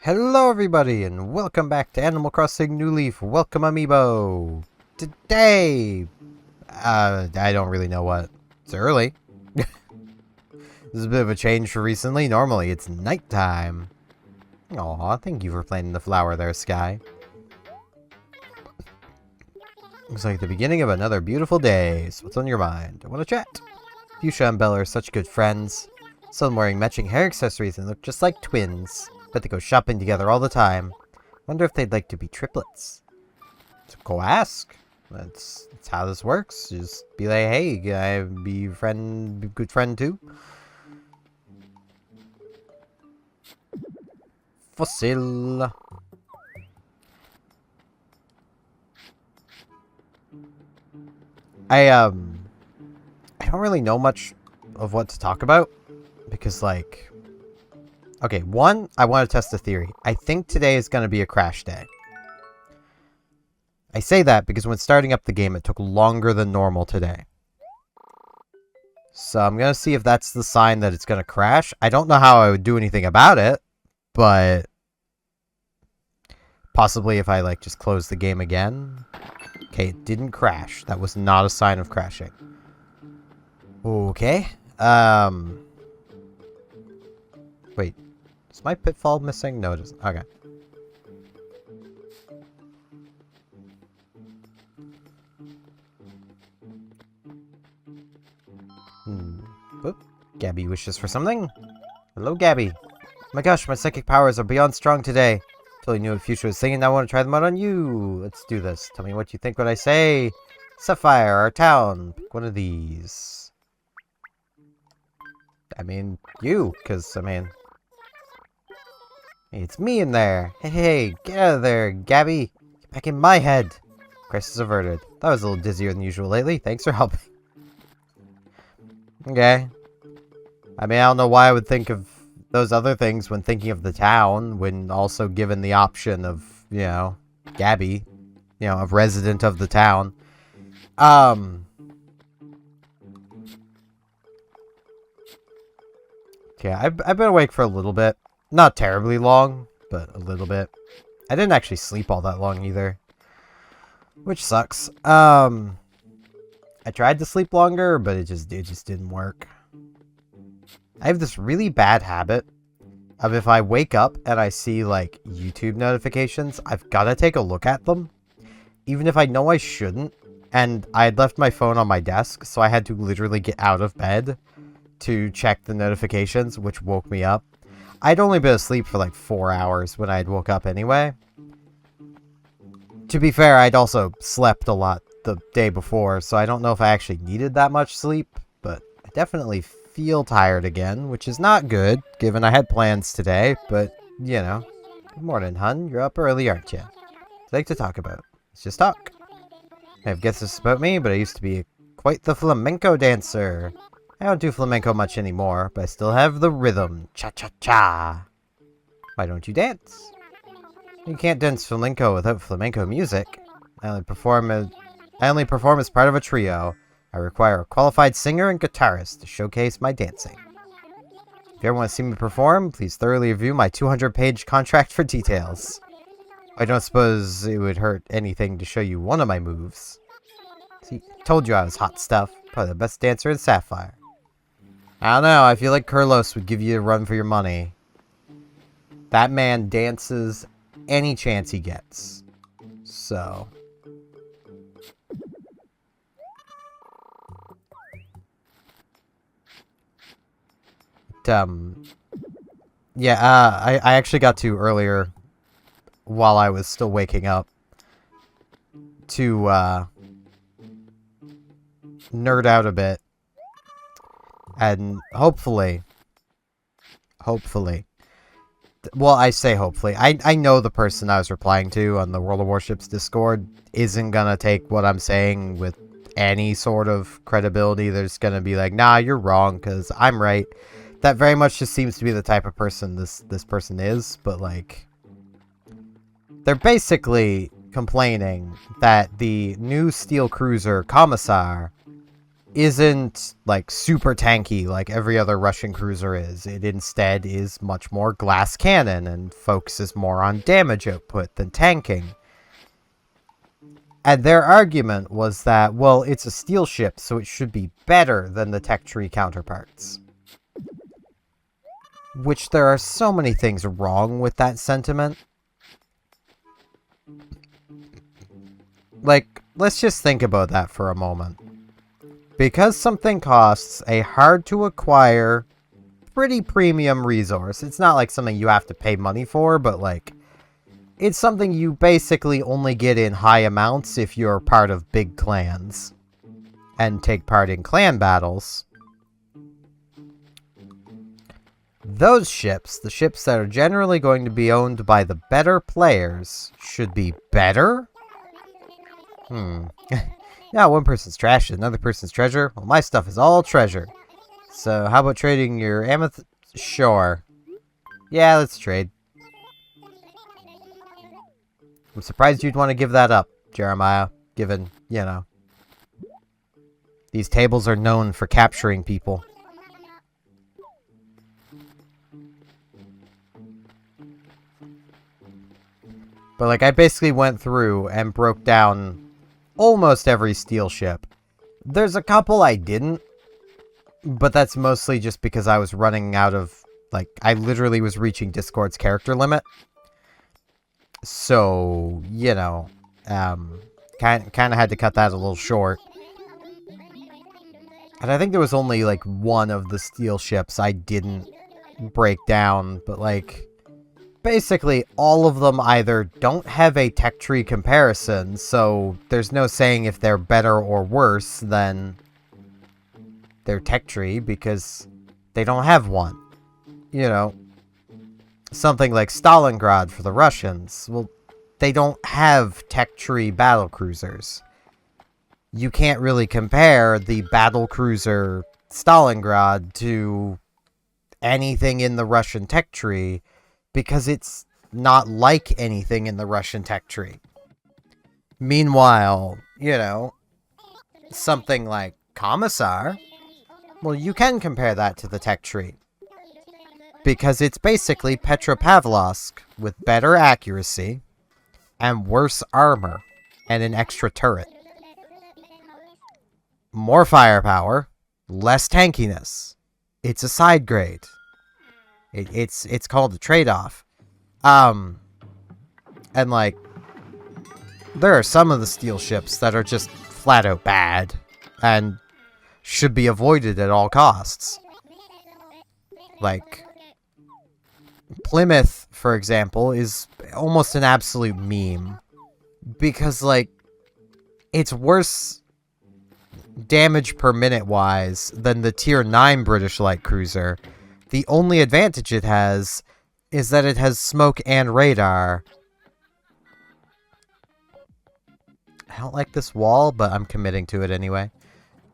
Hello everybody and welcome back to Animal Crossing New Leaf. Welcome Amiibo. Today, I don't really know what. It's early. This is a bit of a change for recently. Normally it's nighttime. Aw, thank you for planting the flower there, Sky. Looks like the beginning of another beautiful day. So what's on your mind? I want to chat. Fuchsia and Bella are such good friends. Some wearing matching hair accessories and look just like twins. Bet they go shopping together all the time. Wonder if they'd like to be triplets. So go ask. That's how this works. Just be like, hey, can I be your friend, be a good friend too? Fossil. I don't really know much of what to talk about because, like, okay, one, I want to test the theory. I think today is going to be a crash day. I say that because when starting up the game, it took longer than normal today. So I'm going to see if that's the sign that it's going to crash. I don't know how I would do anything about it, but possibly if I, like, just close the game again. Okay, it didn't crash. That was not a sign of crashing. Okay. Wait. Is my pitfall missing? No, it isn't. Okay. Oop. Gabby wishes for something. Hello, Gabby. Oh my gosh, my psychic powers are beyond strong today. Totally knew what Fuchsia was singing. Now I want to try them out on you. Let's do this. Tell me what you think when I say Sapphire, our town. Pick one of these. I mean, you, because, I mean... Hey, it's me in there. Hey, get out of there, Gabby. Get back in my head. Crisis averted. That was a little dizzier than usual lately. Thanks for helping. Okay. I mean, I don't know why I would think of those other things when thinking of the town, when also given the option of, you know, Gabby, you know, a resident of the town. Okay, I've been awake for a little bit. Not terribly long, but a little bit. I didn't actually sleep all that long either, which sucks. I tried to sleep longer, but it just didn't work. I have this really bad habit of if I wake up and I see, like, YouTube notifications, I've got to take a look at them, even if I know I shouldn't. And I had left my phone on my desk, so I had to literally get out of bed to check the notifications, which woke me up. I'd only been asleep for like 4 hours when I had woke up anyway. To be fair, I'd also slept a lot the day before, so I don't know if I actually needed that much sleep, but I definitely feel tired again, which is not good, given I had plans today, but, you know. Good morning, hun. You're up early, aren't you? I'd like to talk about. Let's just talk. I have guessed this about me, but I used to be quite the flamenco dancer. I don't do flamenco much anymore, but I still have the rhythm. Cha-cha-cha. Why don't you dance? You can't dance flamenco without flamenco music. I only perform as part of a trio. I require a qualified singer and guitarist to showcase my dancing. If you ever want to see me perform, please thoroughly review my 200-page contract for details. I don't suppose it would hurt anything to show you one of my moves. See, told you I was hot stuff. Probably the best dancer in Sapphire. I don't know, I feel like Kurlos would give you a run for your money. That man dances any chance he gets. So. Yeah, I actually got to earlier, while I was still waking up, to, nerd out a bit. And hopefully, well, I say hopefully, I know the person I was replying to on the World of Warships Discord isn't gonna take what I'm saying with any sort of credibility. They're just gonna be like, nah, you're wrong, because I'm right. That very much just seems to be the type of person this person is, but like they're basically complaining that the new steel cruiser Commissar isn't like super tanky like every other Russian cruiser is. It instead is much more glass cannon and focuses more on damage output than tanking. And their argument was that, well, it's a steel ship, so it should be better than the tech tree counterparts. Which there are so many things wrong with that sentiment. Like, let's just think about that for a moment. Because something costs a hard-to-acquire, pretty premium resource, it's not like something you have to pay money for, but like, it's something you basically only get in high amounts if you're part of big clans and take part in clan battles. Those ships, the ships that are generally going to be owned by the better players, should be better? Yeah, one person's trash is another person's treasure. Well, my stuff is all treasure. So how about trading your amethyst? Sure. Yeah, let's trade. I'm surprised you'd want to give that up, Jeremiah, given, you know, these tables are known for capturing people. But, like, I basically went through and broke down almost every steel ship. There's a couple I didn't, but that's mostly just because I was running out of, like, I literally was reaching Discord's character limit. So, you know, kind of had to cut that a little short. And I think there was only, like, one of the steel ships I didn't break down, but, like, basically all of them either don't have a tech tree comparison, so there's no saying if they're better or worse than their tech tree, because they don't have one. You know, something like Stalingrad for the Russians, well, they don't have tech tree battle cruisers. You can't really compare the battle cruiser Stalingrad to anything in the Russian tech tree because it's not like anything in the Russian tech tree. Meanwhile, you know, something like Commissar, well, you can compare that to the tech tree. Because it's basically Petropavlovsk with better accuracy and worse armor and an extra turret. More firepower, less tankiness. It's a side grade. It's called a trade-off. And like, there are some of the steel ships that are just flat out bad and should be avoided at all costs. Like, Plymouth, for example, is almost an absolute meme. Because, like, it's worse damage per minute wise than the tier 9 British light cruiser. The only advantage it has is that it has smoke and radar. I don't like this wall, but I'm committing to it anyway.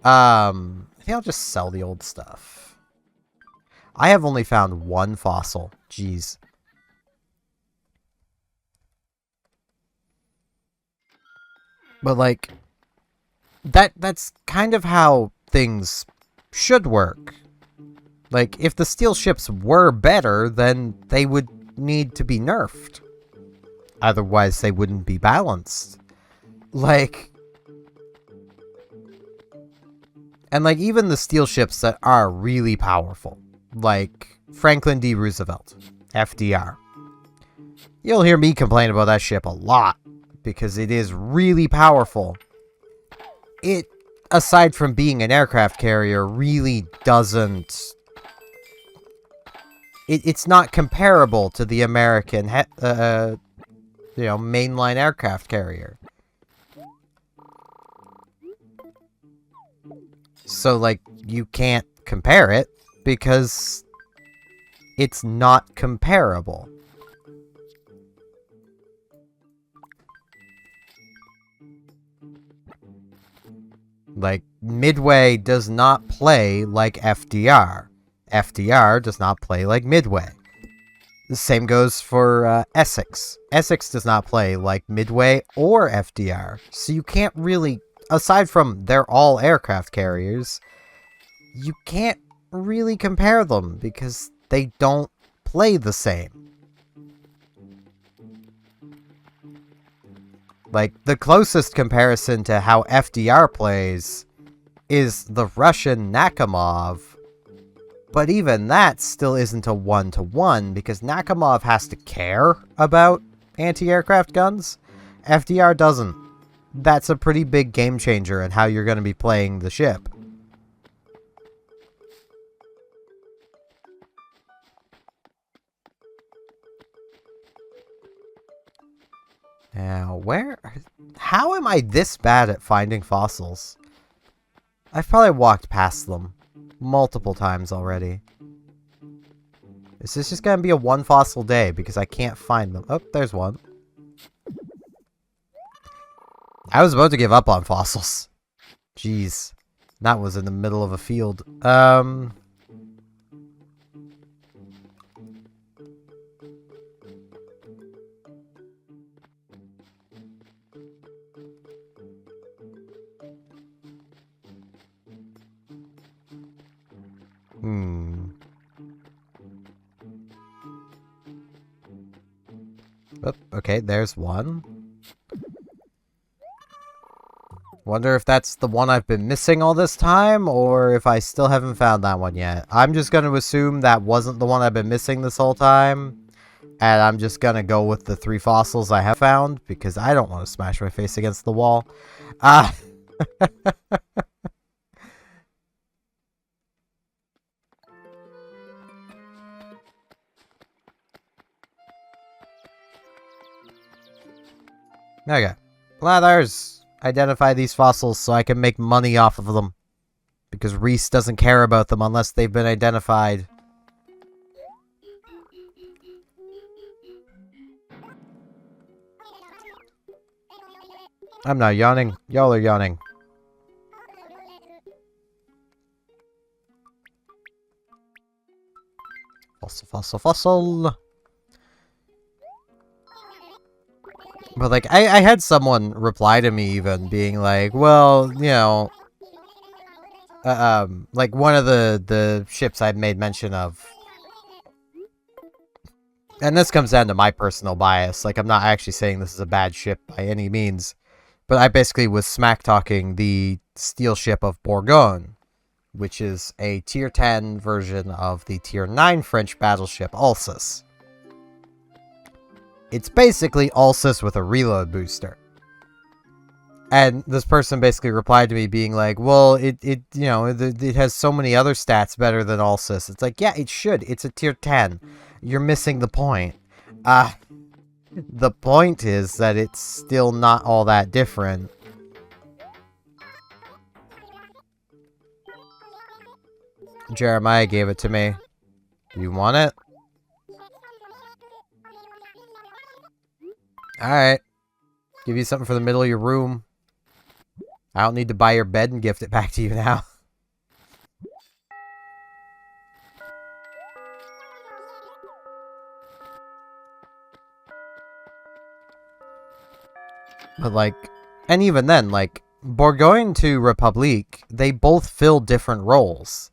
I think I'll just sell the old stuff. I have only found one fossil. Jeez. But like, that's kind of how things should work. Like, if the steel ships were better, then they would need to be nerfed. Otherwise, they wouldn't be balanced. Like, and like, even the steel ships that are really powerful, like Franklin D. Roosevelt, FDR. You'll hear me complain about that ship a lot, because it is really powerful. It, aside from being an aircraft carrier, really doesn't... It's not comparable to the American, you know, mainline aircraft carrier. So, like, you can't compare it, because it's not comparable. Like, Midway does not play like FDR. FDR does not play like Midway. The same goes for Essex. Essex does not play like Midway or FDR. So you can't really, aside from they're all aircraft carriers, you can't really compare them because they don't play the same. Like, the closest comparison to how FDR plays is the Russian Nakhimov. But even that still isn't a one-to-one, because Nakhimov has to care about anti-aircraft guns. FDR doesn't. That's a pretty big game changer in how you're going to be playing the ship. Now, how am I this bad at finding fossils? I've probably walked past them multiple times already. Is this just gonna be a one fossil day because I can't find them? Oh, there's one. I was about to give up on fossils. Jeez. That was in the middle of a field. Oh, okay, there's one. Wonder if that's the one I've been missing all this time, or if I still haven't found that one yet. I'm just gonna assume that wasn't the one I've been missing this whole time, and I'm just gonna go with the 3 fossils I have found, because I don't want to smash my face against the wall. Okay. Blathers, identify these fossils so I can make money off of them. Because Reese doesn't care about them unless they've been identified. I'm not yawning. Y'all are yawning. Fossil, fossil, fossil. But, like, I had someone reply to me even, being like, well, you know, like, one of the ships I'd made mention of, and this comes down to my personal bias, like, I'm not actually saying this is a bad ship by any means, but I basically was smack-talking the steel ship of Bourgogne, which is a Tier 10 version of the Tier 9 French battleship Alsace. It's basically Alsace with a reload booster. And this person basically replied to me being like, well, it you know, it has so many other stats better than Alsace. It's like, yeah, it should. It's a Tier 10. You're missing the point. The point is that it's still not all that different. Jeremiah gave it to me. Do you want it? Alright. Give you something for the middle of your room. I don't need to buy your bed and gift it back to you now. But, like, and even then, like, Bourgogne to Republique, they both fill different roles.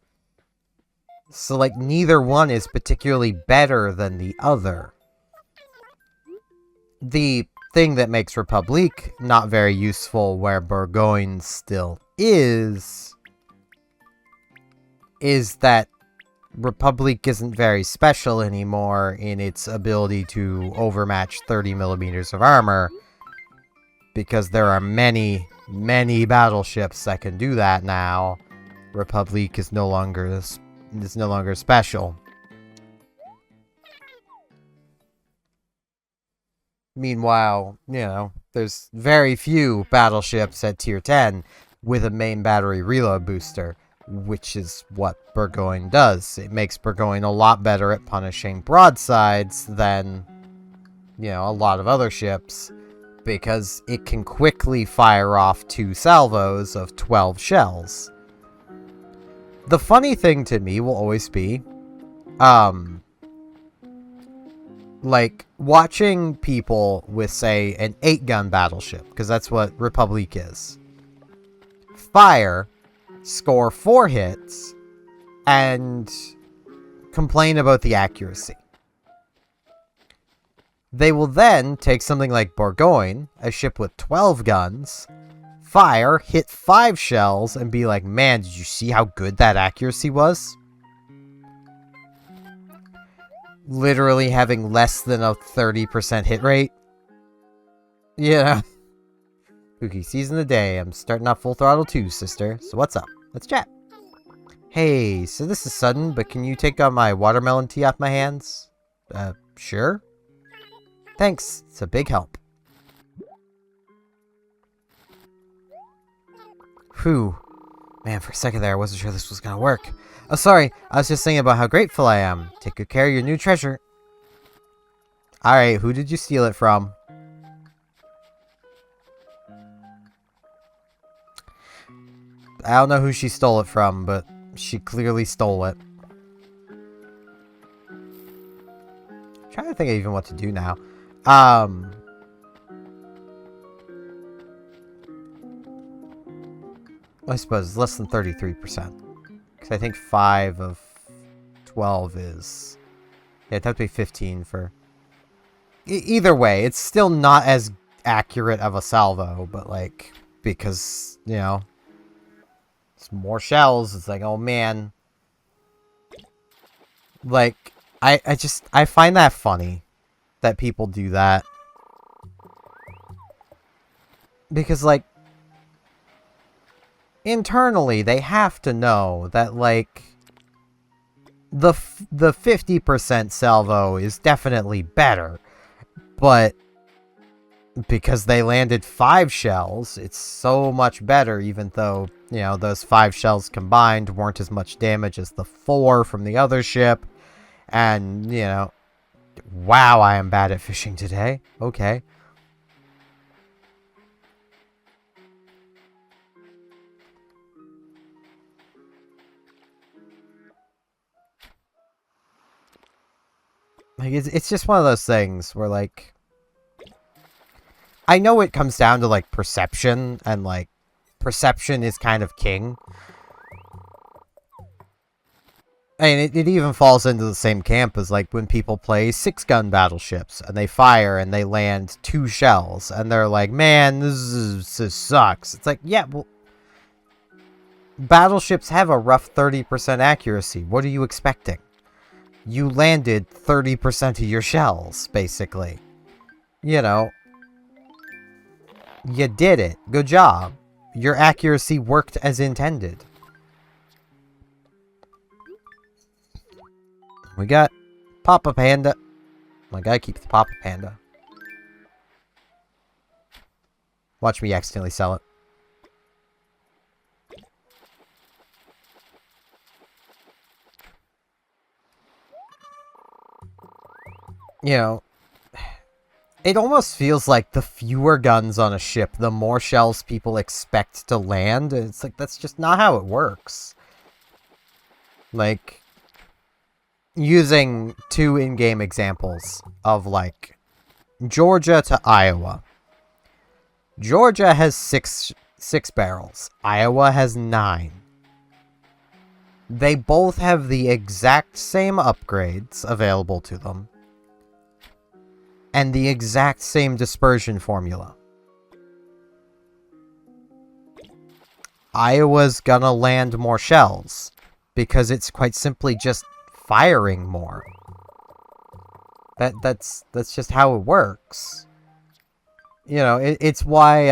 So, like, neither one is particularly better than the other. The thing that makes Republique not very useful where Bourgogne still is that Republique isn't very special anymore in its ability to overmatch 30 millimeters of armor, because there are many, many battleships that can do that now. Republique is no longer special. Meanwhile, you know, there's very few battleships at Tier 10 with a main battery reload booster, which is what Bourgogne does. It makes Bourgogne a lot better at punishing broadsides than, you know, a lot of other ships, because it can quickly fire off 2 salvos of 12 shells. The funny thing to me will always be, like, watching people with, say, an 8-gun battleship, because that's what Republic is, fire, score 4 hits, and complain about the accuracy. They will then take something like Bourgogne, a ship with 12 guns, fire, hit 5 shells, and be like, man, did you see how good that accuracy was? Literally having less than a 30% hit rate. Yeah. Spooky season of the day. I'm starting off full throttle too, sister. So what's up? Let's chat. Hey, so this is sudden, but can you take my watermelon tea off my hands? Sure. Thanks. It's a big help. Whew. Man, for a second there, I wasn't sure this was gonna work. Oh, sorry. I was just thinking about how grateful I am. Take good care of your new treasure. Alright, who did you steal it from? I don't know who she stole it from, but she clearly stole it. I'm trying to think of even what to do now. I suppose it's less than 33%. Because I think 5 of 12 is... Yeah, it'd have to be 15 for... Either way, it's still not as accurate of a salvo, but, like, because, you know, it's more shells. It's like, oh, man. Like, I find that funny that people do that. Because, like, internally, they have to know that, like, the 50% salvo is definitely better. But because they landed 5 shells, it's so much better, even though, you know, those 5 shells combined weren't as much damage as the 4 from the other ship. And, you know, wow, I am bad at fishing today. Okay. Like, it's just one of those things where, like, I know it comes down to, like, perception, and, like, perception is kind of king. And it even falls into the same camp as, like, when people play 6-gun battleships, and they fire, and they land 2 shells, and they're like, man, this sucks. It's like, yeah, well, battleships have a rough 30% accuracy. What are you expecting? You landed 30% of your shells, basically. You know, you did it. Good job. Your accuracy worked as intended. We got Papa Panda. My guy keeps the Papa Panda. Watch me accidentally sell it. You know, it almost feels like the fewer guns on a ship, the more shells people expect to land. It's like, that's just not how it works. Like, using 2 in-game examples of, like, Georgia to Iowa. Georgia has six barrels. Iowa has 9. They both have the exact same upgrades available to them. And the exact same dispersion formula. Iowa's gonna land more shells, because it's quite simply just firing more. That's just how it works. You know, it's why,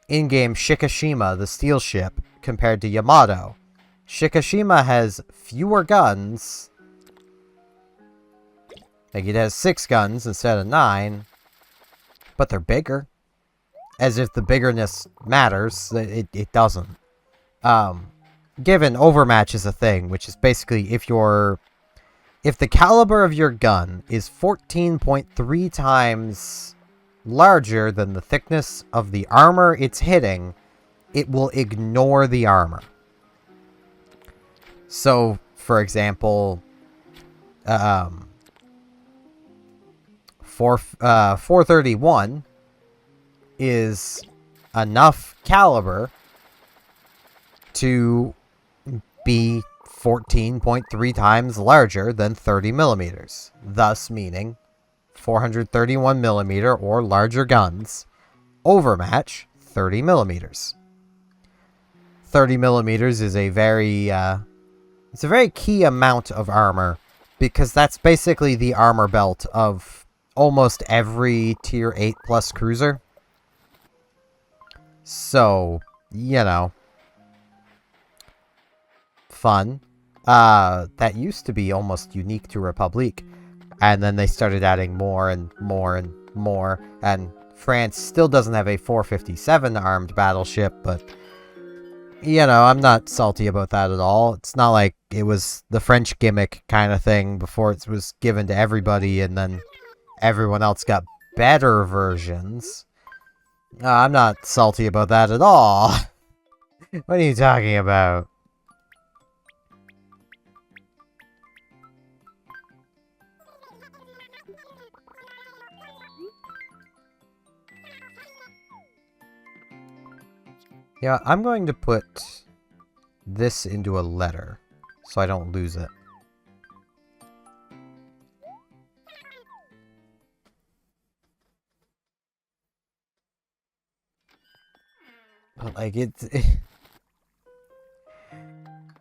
in-game Shikishima, the steel ship, compared to Yamato. Shikishima has fewer guns. Like, it has 6 guns instead of 9, but they're bigger. As if the biggerness matters. It doesn't. Given overmatch is a thing, which is basically if the caliber of your gun is 14.3 times larger than the thickness of the armor it's hitting, it will ignore the armor. So, for example, 431 is enough caliber to be 14.3 times larger than 30 millimeters, thus meaning 431 millimeter or larger guns overmatch 30 millimeters. 30 millimeters is a very key amount of armor, because that's basically the armor belt of almost every tier 8 plus cruiser. So, you know, fun. That used to be almost unique to Republic, and then they started adding more and more and more, and France still doesn't have a 457 armed battleship, but you know, I'm not salty about that at all. It's not like it was the French gimmick kind of thing before it was given to everybody and then everyone else got better versions. I'm not salty about that at all. What are you talking about? Yeah, I'm going to put this into a letter so I don't lose it. But like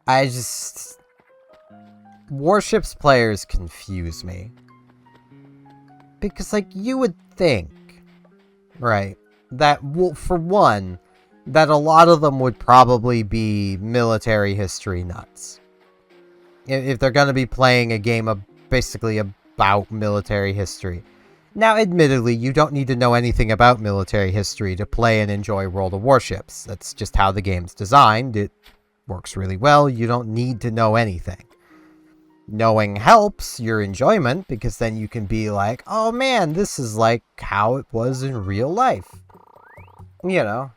I just... Warships players confuse me. Because like you would think, right, that, well, for one, that a lot of them would probably be military history nuts. If they're going to be playing a game of basically about military history. Now, admittedly, you don't need to know anything about military history to play and enjoy World of Warships. That's just how the game's designed. It works really well. You don't need to know anything. Knowing helps your enjoyment, because then you can be like, oh man, this is like how it was in real life. You know.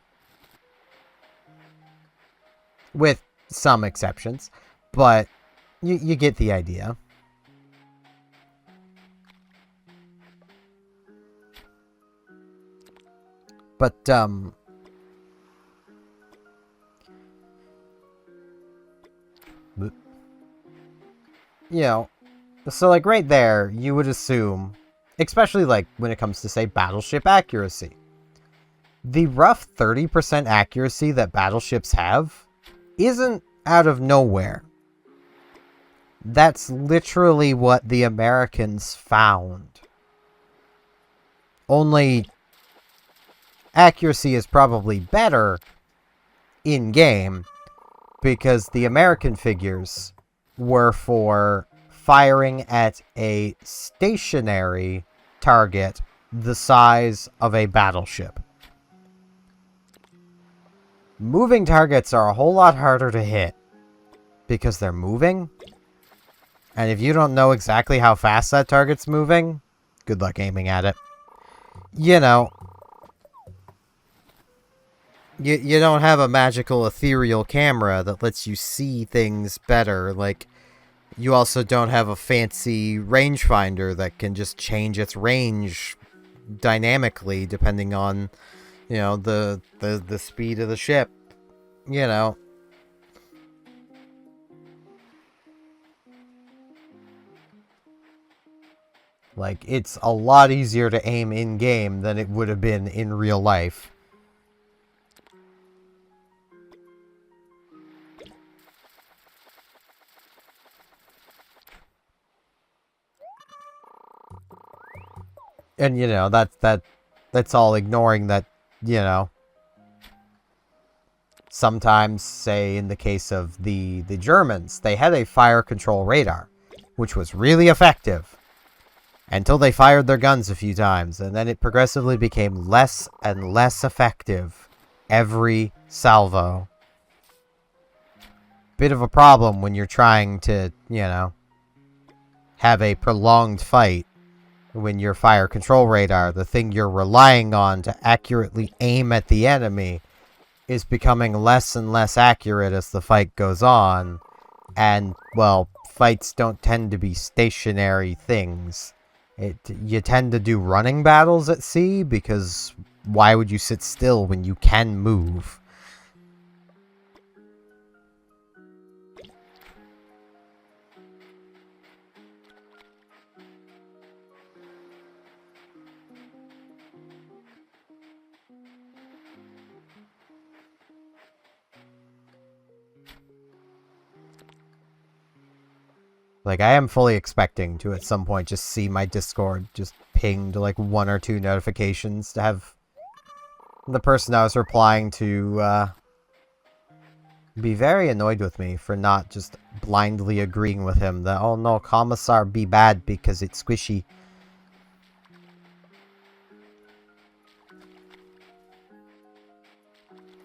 With some exceptions, but you get the idea. But, you know, so like right there, you would assume, especially like when it comes to, say, battleship accuracy. The rough 30% accuracy that battleships have isn't out of nowhere. That's literally what the Americans found. Only accuracy is probably better in-game, because the American figures were for firing at a stationary target the size of a battleship. Moving targets are a whole lot harder to hit because they're moving. And if you don't know exactly how fast that target's moving, good luck aiming at it. You know, you don't have a magical ethereal camera that lets you see things better. Like, you also don't have a fancy rangefinder that can just change its range dynamically depending on, you know, the speed of the ship. You know. Like, it's a lot easier to aim in-game than it would have been in real life. And, you know, that's all ignoring that, you know, sometimes, say, in the case of the Germans, they had a fire control radar, which was really effective, until they fired their guns a few times, and then it progressively became less and less effective every salvo. Bit of a problem when you're trying to, you know, have a prolonged fight, when your fire control radar, the thing you're relying on to accurately aim at the enemy, is becoming less and less accurate as the fight goes on. And, well, fights don't tend to be stationary things. You tend to do running battles at sea, because why would you sit still when you can move? Like, I am fully expecting to, at some point, just see my Discord just pinged, like, 1 or 2 notifications to have the person I was replying to, be very annoyed with me for not just blindly agreeing with him that, oh no, Commissar be bad because it's squishy.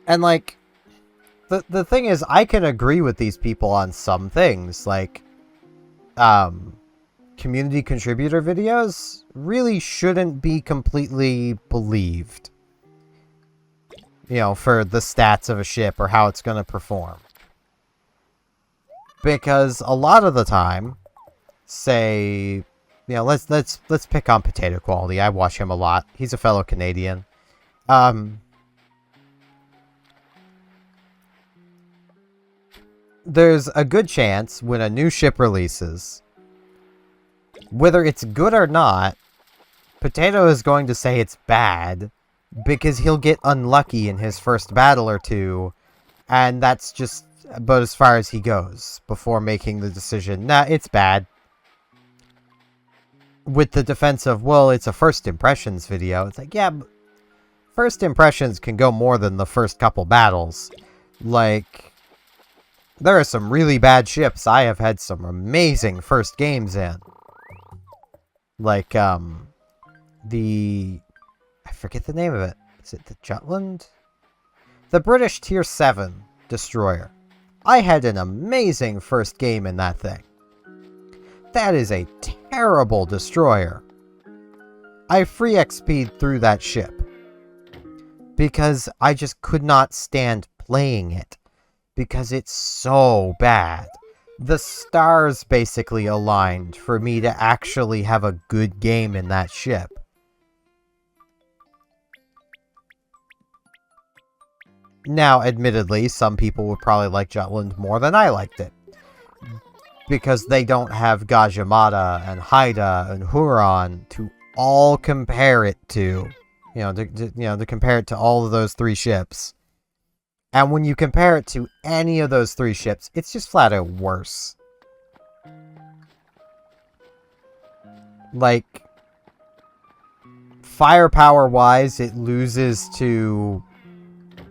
And, like, the thing is, I can agree with these people on some things, like, community contributor videos really shouldn't be completely believed. You know, for the stats of a ship or how it's going to perform. Because a lot of the time, say, you know, let's pick on Potato Quality. I watch him a lot. He's a fellow Canadian. There's a good chance when a new ship releases, whether it's good or not, Potato is going to say it's bad, because he'll get unlucky in his first battle or two, and that's just about as far as he goes before making the decision, nah, it's bad. With the defense of, well, it's a first impressions video, it's like, yeah, first impressions can go more than the first couple battles. Like, there are some really bad ships I have had some amazing first games in. Like, I forget the name of it. Is it the Jutland? The British Tier 7 destroyer. I had an amazing first game in that thing. That is a terrible destroyer. I free XP'd through that ship. Because I just could not stand playing it. Because it's so bad. The stars basically aligned for me to actually have a good game in that ship. Now, admittedly, some people would probably like Jutland more than I liked it. Because they don't have Gajimata and Haida and Huron to all compare it to. To compare it to all of those 3 ships. And when you compare it to any of those 3 ships, it's just flat out worse. Like, firepower-wise, it loses to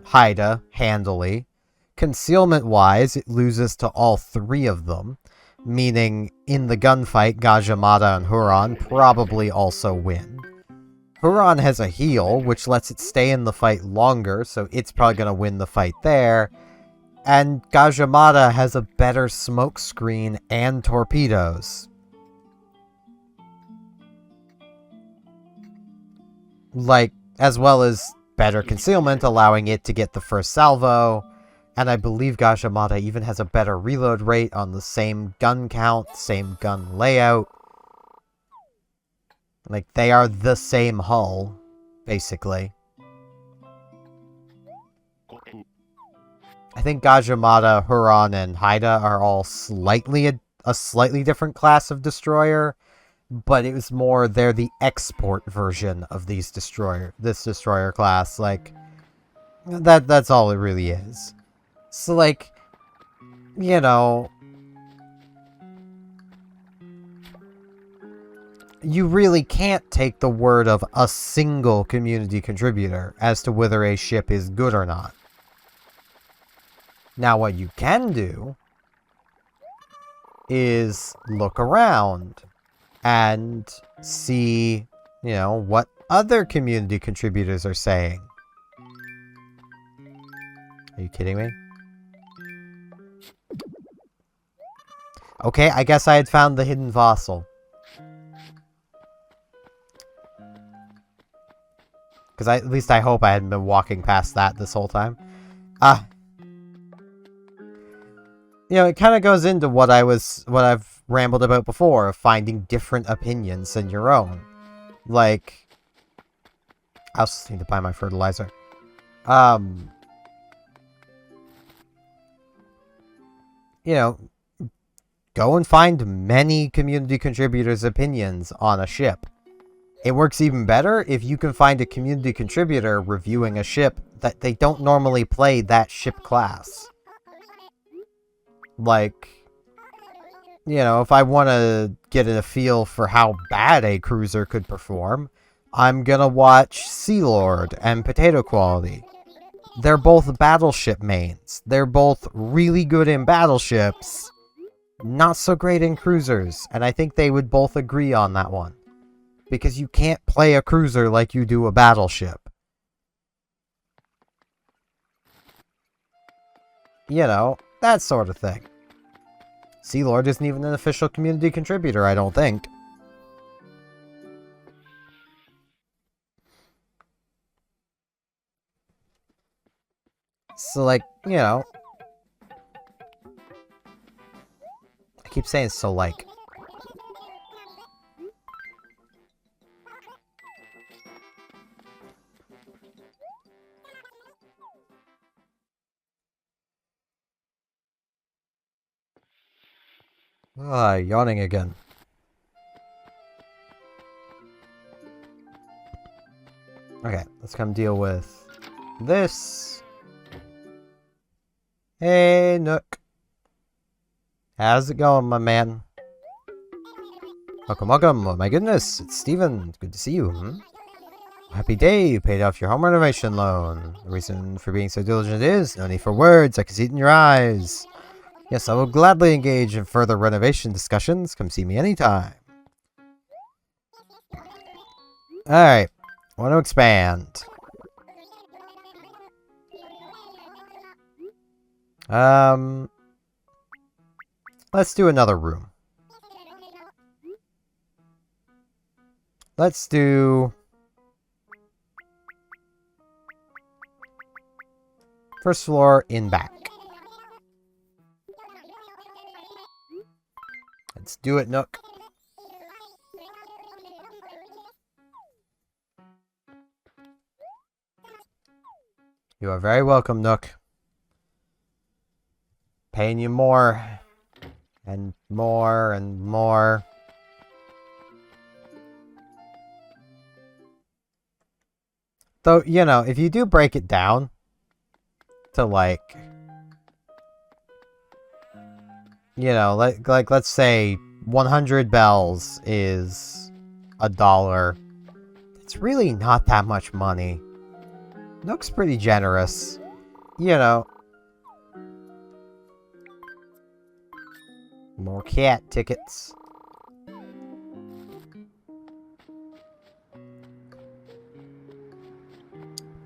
Haida handily. Concealment-wise, it loses to all 3 of them. Meaning, in the gunfight, Gajimata and Huron probably also win. Huron has a heal, which lets it stay in the fight longer, so it's probably going to win the fight there. And Gajimata has a better smoke screen and torpedoes. Like, as well as better concealment, allowing it to get the first salvo. And I believe Gajimata even has a better reload rate on the same gun count, same gun layout. Like, they are the same hull, basically. I think Gajimata, Huron, and Haida are all slightly a slightly different class of destroyer, but it was more, they're the export version of this destroyer class. Like, that's all it really is. So, like, you know, you really can't take the word of a single community contributor as to whether a ship is good or not. Now, what you can do is look around and see, you know, what other community contributors are saying. Are you kidding me? Okay, I guess I had found the hidden fossil. Because at least I hope I hadn't been walking past that this whole time. you know, it kind of goes into what I've rambled about before, of finding different opinions than your own. Like, I also need to buy my fertilizer. You know, go and find many community contributors' opinions on a ship. It works even better if you can find a community contributor reviewing a ship that they don't normally play that ship class. Like, you know, if I want to get a feel for how bad a cruiser could perform, I'm gonna watch Sea Lord and Potato Quality. They're both battleship mains. They're both really good in battleships, not so great in cruisers, and I think they would both agree on that one. Because you can't play a cruiser like you do a battleship. You know, that sort of thing. Sea Lord isn't even an official community contributor, I don't think. So, like, you know... I keep saying so, like... yawning again. Okay, let's come deal with this. Hey, Nook. How's it going, my man? Welcome, welcome. Oh my goodness, it's Steven. Good to see you. Happy day, you paid off your home renovation loan. The reason for being so diligent is, no need for words, I can see it in your eyes. Yes, I will gladly engage in further renovation discussions. Come see me anytime. Alright, I want to expand. Let's do another room. Let's do... first floor in back. Let's do it, Nook. You are very welcome, Nook. Paying you more. And more and more. Though, you know, if you do break it down to, like... you know, like let's say 100 bells is $1. It's really not that much money. Nook's pretty generous. You know. More cat tickets.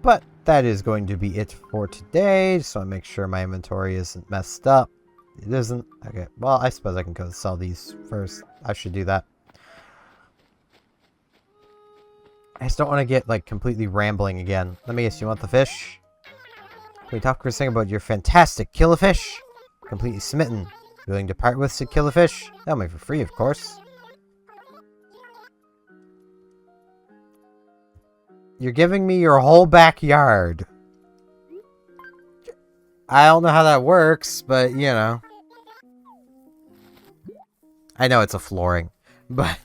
But that is going to be it for today. So I make sure my inventory isn't messed up. It isn't. Okay, well, I suppose I can go sell these first. I should do that. I just don't want to get, like, completely rambling again. Let me guess, you want the fish? Can we talk for a second about your fantastic kill-a-fish? Completely smitten. Willing to part with to kill a fish? That'll be for free, of course. You're giving me your whole backyard. I don't know how that works, but, you know. I know it's a flooring, but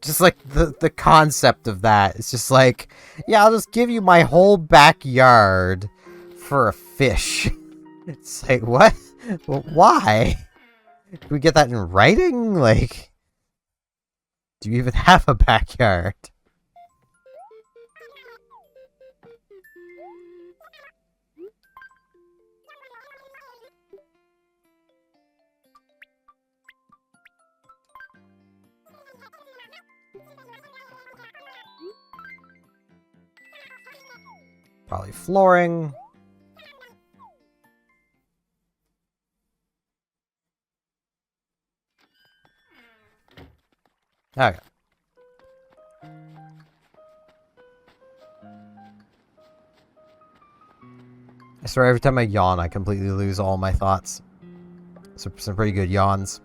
just, like, the concept of that. It's just like, yeah, I'll just give you my whole backyard for a fish. It's like, what? Well, why? Can we get that in writing? Like, do you even have a backyard? Probably flooring. Okay. I swear every time I yawn, I completely lose all my thoughts. some pretty good yawns.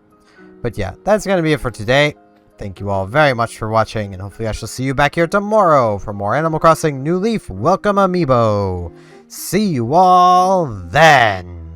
But yeah, that's going to be it for today. Thank you all very much for watching, and hopefully I shall see you back here tomorrow for more Animal Crossing New Leaf Welcome Amiibo. See you all then!